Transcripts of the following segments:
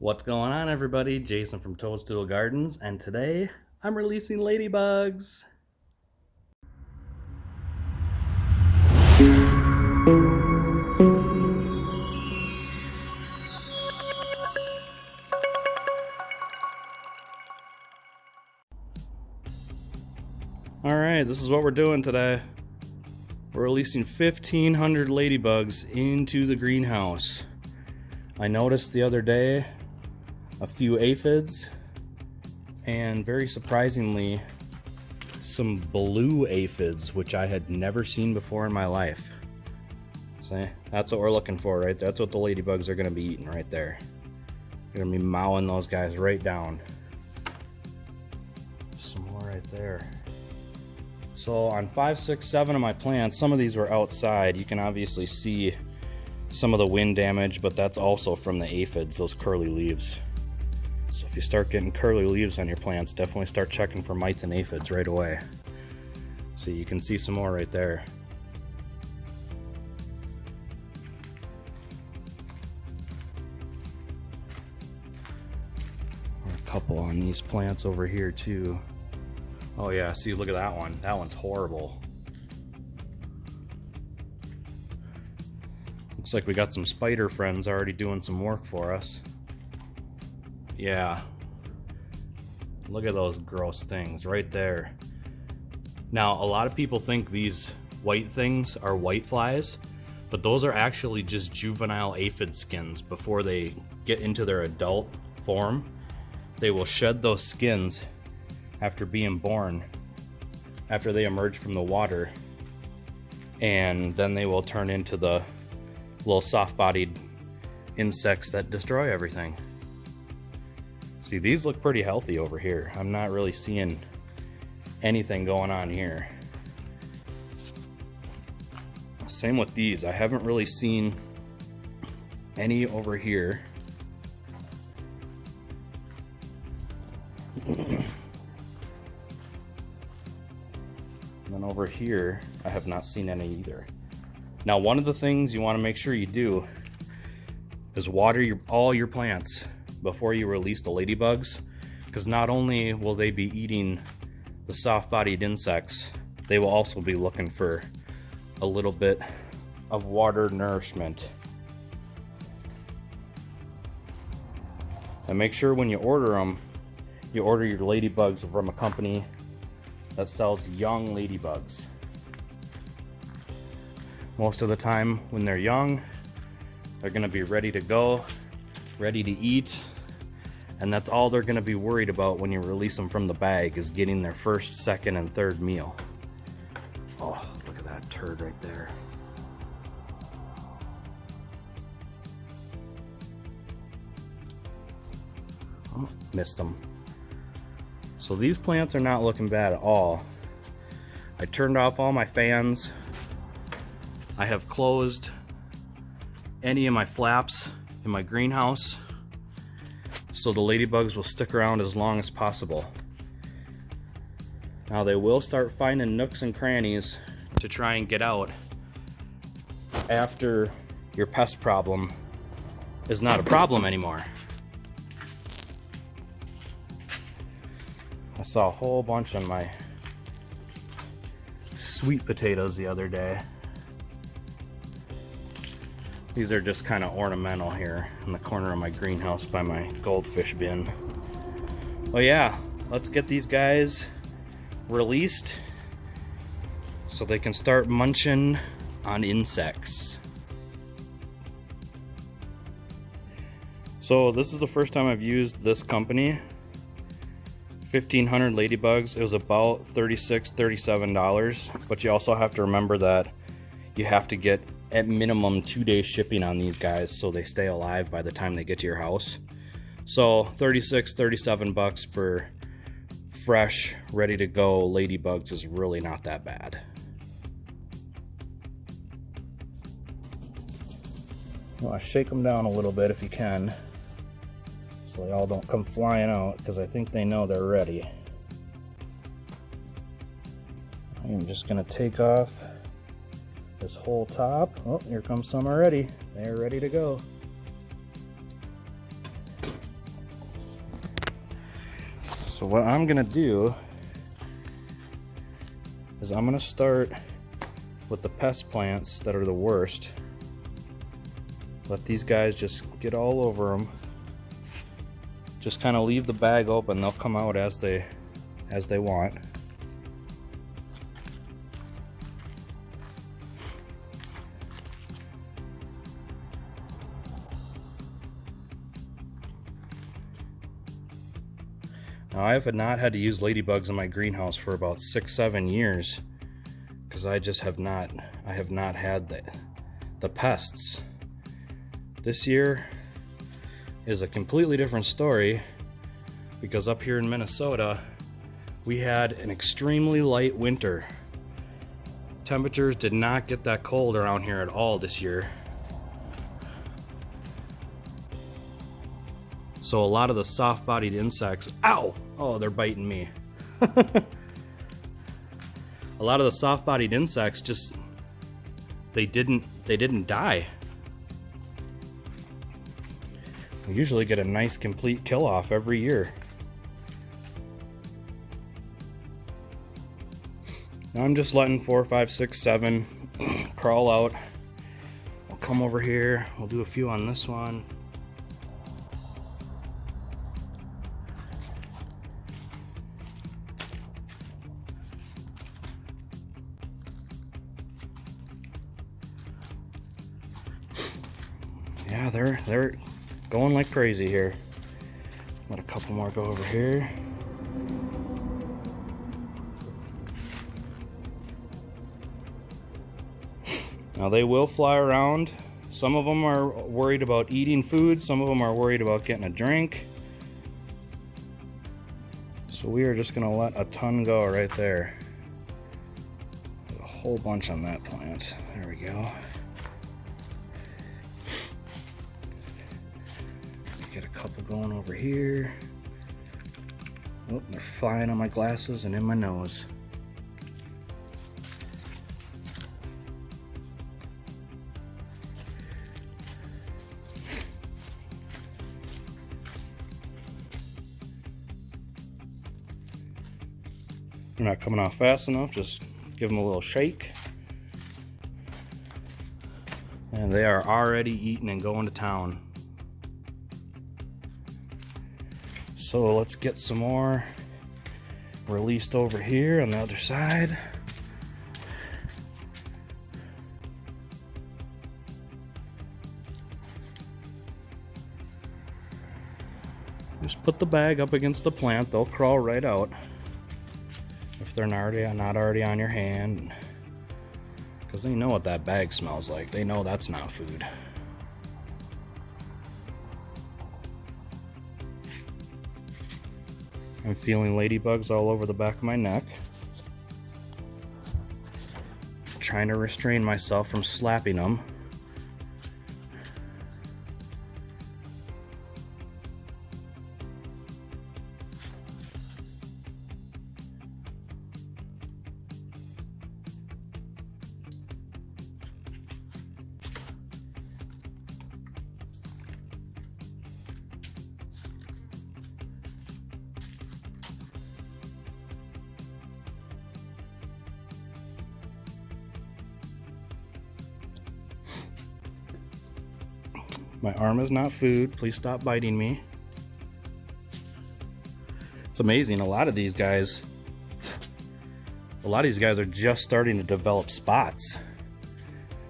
What's going on, everybody? Jason from Toadstool Gardens, and today I'm releasing ladybugs. Alright, this is what we're doing today. We're releasing 1,500 ladybugs into the greenhouse. I noticed the other day a few aphids, and very surprisingly, some blue aphids, which I had never seen before in my life. See, that's what we're looking for, right? That's what the ladybugs are going to be eating right there. They're going to be mowing those guys right down. Some more right there. So on 5, 6, 7 of my plants, some of these were outside. You can obviously see some of the wind damage, but that's also from the aphids, those curly leaves. So if you start getting curly leaves on your plants, definitely start checking for mites and aphids right away. So you can see some more right there. A couple on these plants over here too. Oh yeah, see, look at that one. That one's horrible. Looks like we got some spider friends already doing some work for us. Yeah. Look at those gross things right there. Now, a lot of people think these white things are white flies, but those are actually just juvenile aphid skins. Before they get into their adult form, they will shed those skins after being born, after they emerge from the water, and then they will turn into the little soft-bodied insects that destroy everything. See, these look pretty healthy over here. I'm not really seeing anything going on here. Same with these. I haven't really seen any over here. And then over here, I have not seen any either. Now, one of the things you want to make sure you do is water all your plants before you release the ladybugs, because not only will they be eating the soft-bodied insects, they will also be looking for a little bit of water nourishment. And make sure when you order them, you order your ladybugs from a company that sells young ladybugs. Most of the time when they're young, they're gonna be ready to go, ready to eat, and that's all they're gonna be worried about when you release them from the bag, is getting their first, second, and third meal. Oh, look at that turd right there. Oh, missed them. So these plants are not looking bad at all. I turned off all my fans. I have closed any of my flaps in my greenhouse so the ladybugs will stick around as long as possible. Now they will start finding nooks and crannies to try and get out after your pest problem is not a problem anymore. I saw a whole bunch on my sweet potatoes the other day. These are just kind of ornamental here in the corner of my greenhouse by my goldfish bin. Well, yeah, let's get these guys released so they can start munching on insects. So this is the first time I've used this company. 1,500 ladybugs. It was about $36, $37, but you also have to remember that you have to get at minimum 2-day shipping on these guys so they stay alive by the time they get to your house. So 36, 37 bucks for fresh, ready to go ladybugs is really not that bad. You want to shake them down a little bit if you can, so they all don't come flying out, because I think they know they're ready. I am just going to take off this whole top. Oh, here comes some already. They're ready to go. So what I'm gonna do is I'm gonna start with the pest plants that are the worst. Let these guys just get all over them. Just kind of leave the bag open, they'll come out as they want. Now I have not had to use ladybugs in my greenhouse for about 6-7 years because I have not had the pests. This year is a completely different story because up here in Minnesota we had an extremely light winter. Temperatures did not get that cold around here at all this year. So a lot of the soft-bodied insects, ow! Oh, they're biting me. A lot of the soft-bodied insects just, they didn't die. We usually get a nice complete kill-off every year. Now I'm just letting 4, 5, 6, 7 crawl out. We'll come over here, we'll do a few on this one. Yeah, they're going like crazy here. Let a couple more go over here. Now they will fly around. Some of them are worried about eating food, some of them are worried about getting a drink. So we are just gonna let a ton go right there. There's a whole bunch on that plant. There we go. Get a couple going over here. Oh, they're flying on my glasses and in my nose. They're not coming off fast enough, just give them a little shake. And they are already eating and going to town. So let's get some more released over here on the other side. Just put the bag up against the plant, they'll crawl right out if they're not already on your hand, because they know what that bag smells like. They know that's not food. I'm feeling ladybugs all over the back of my neck. I'm trying to restrain myself from slapping them. My arm is not food. Please stop biting me. It's amazing. A lot of these guys are just starting to develop spots.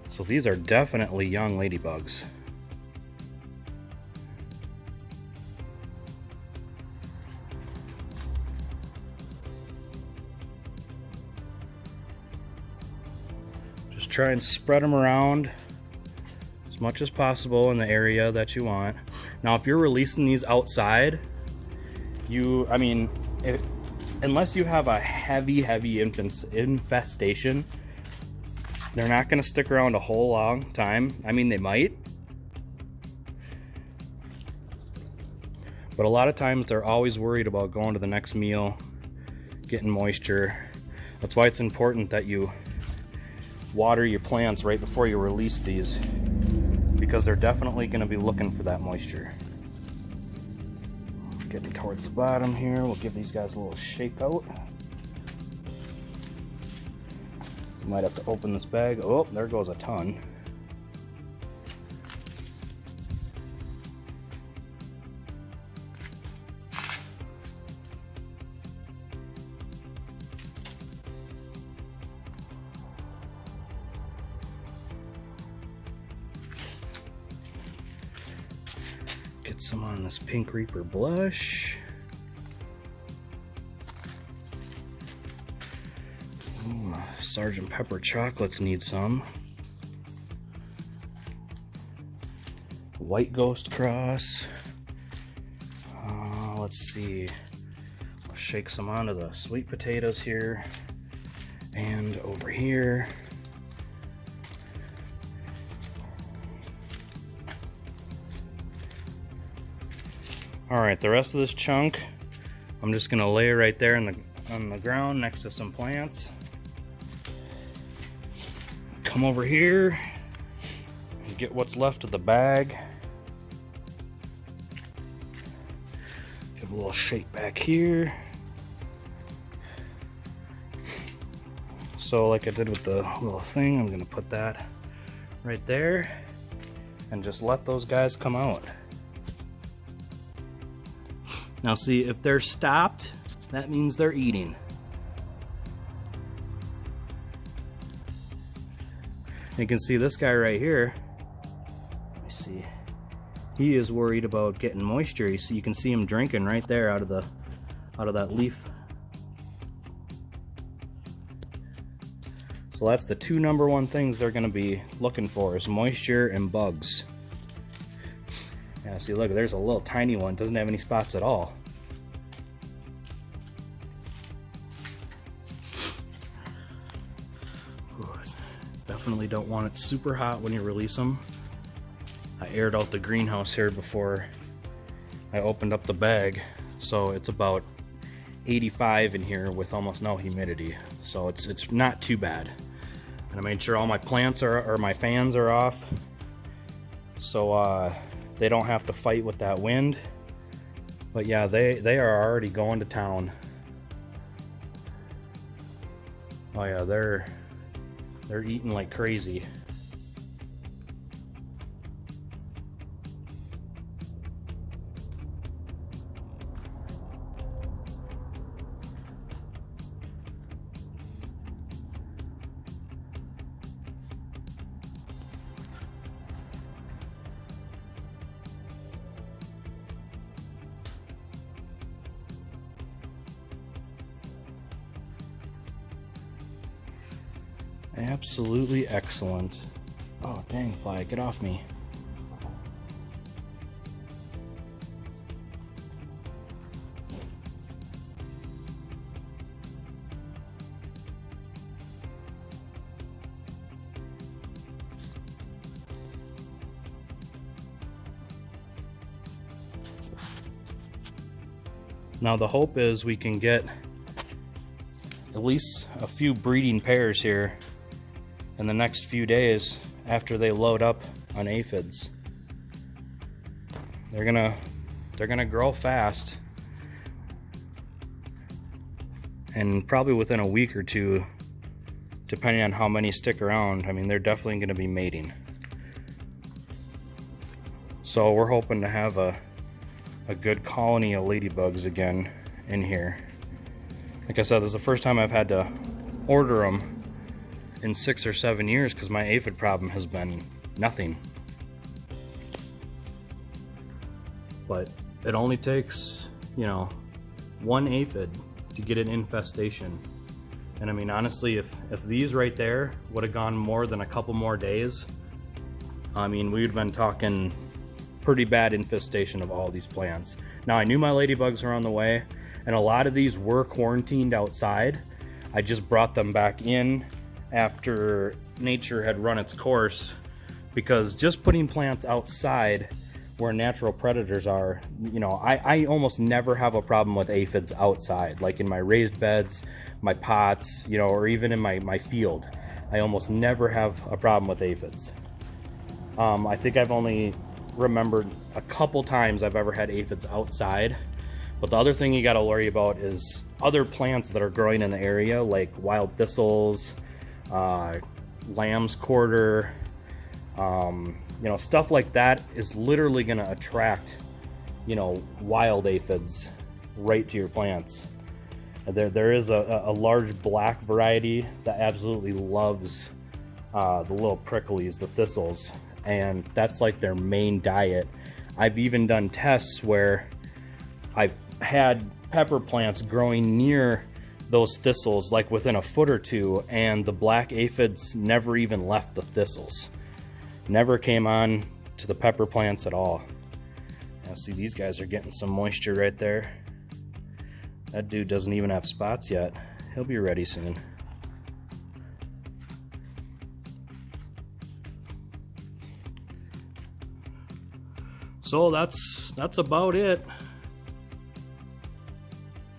So these are definitely young ladybugs. Just try and spread them around as much as possible in the area that you want. Now, if you're releasing these outside, unless you have a heavy infestation, they're not going to stick around a whole long time. I mean, they might, but a lot of times they're always worried about going to the next meal, getting moisture. That's why it's important that you water your plants right before you release these, because they're definitely going to be looking for that moisture. Getting towards the bottom here, we'll give these guys a little shake out. Might have to open this bag. Oh, there goes a ton. Get some on this Pink Reaper blush. Ooh, Sgt. Pepper chocolates need some. White Ghost Cross. Let's see. I'll shake some onto the sweet potatoes here and over here. Alright, the rest of this chunk, I'm just going to lay it right there on the ground next to some plants. Come over here and get what's left of the bag. Give a little shake back here. So like I did with the little thing, I'm going to put that right there and just let those guys come out. Now see, if they're stopped, that means they're eating. You can see this guy right here. Let me see. He is worried about getting moisture. So you can see him drinking right there out of that leaf. So that's the two number one things they're going to be looking for, is moisture and bugs. Yeah, see, look, there's a little tiny one. Doesn't have any spots at all. Ooh, definitely don't want it super hot when you release them. I aired out the greenhouse here before I opened up the bag, so it's about 85 in here with almost no humidity. So it's not too bad. And I made sure all my plants or my fans are off, so they don't have to fight with that wind. But yeah, they are already going to town. Oh yeah, they're eating like crazy. Absolutely excellent. Oh, dang fly, get off me. Now the hope is we can get at least a few breeding pairs here in the next few days after they load up on aphids. They're gonna grow fast, and probably within a week or two, depending on how many stick around, I mean, they're definitely gonna be mating. So we're hoping to have a good colony of ladybugs again in here. Like I said, this is the first time I've had to order them in 6 or 7 years because my aphid problem has been nothing. But it only takes, you know, one aphid to get an infestation. And I mean, honestly, if these right there would have gone more than a couple more days, I mean, we'd have been talking pretty bad infestation of all these plants. Now, I knew my ladybugs were on the way, and a lot of these were quarantined outside. I just brought them back in after nature had run its course, because just putting plants outside where natural predators are, you know, I almost never have a problem with aphids outside, like in my raised beds, my pots, you know, or even in my field. I almost never have a problem with aphids. I think I've only remembered a couple times I've ever had aphids outside, But the other thing you got to worry about is other plants that are growing in the area, like wild thistles, lamb's quarter, you know, stuff like that is literally going to attract, you know, wild aphids right to your plants. There is a large black variety that absolutely loves the little pricklies, the thistles, and that's like their main diet. I've even done tests where I've had pepper plants growing near those thistles, like within a foot or two, and the black aphids never even left the thistles. Never came on to the pepper plants at all. Now see, these guys are getting some moisture right there. That dude doesn't even have spots yet. He'll be ready soon. So that's about it.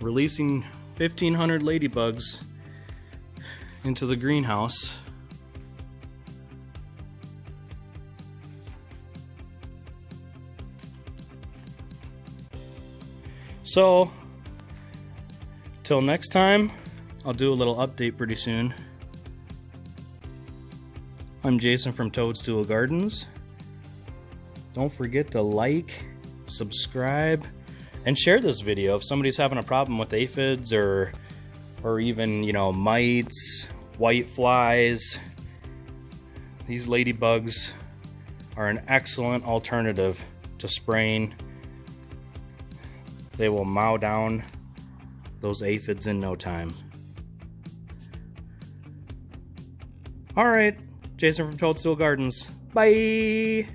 Releasing 1,500 ladybugs into the greenhouse. So, till next time, I'll do a little update pretty soon. I'm Jason from Toadstool Gardens. Don't forget to like, subscribe, and share this video if somebody's having a problem with aphids or even, you know, mites, white flies. These ladybugs are an excellent alternative to spraying. They will mow down those aphids in no time. Alright, Jason from Toadstool Gardens. Bye!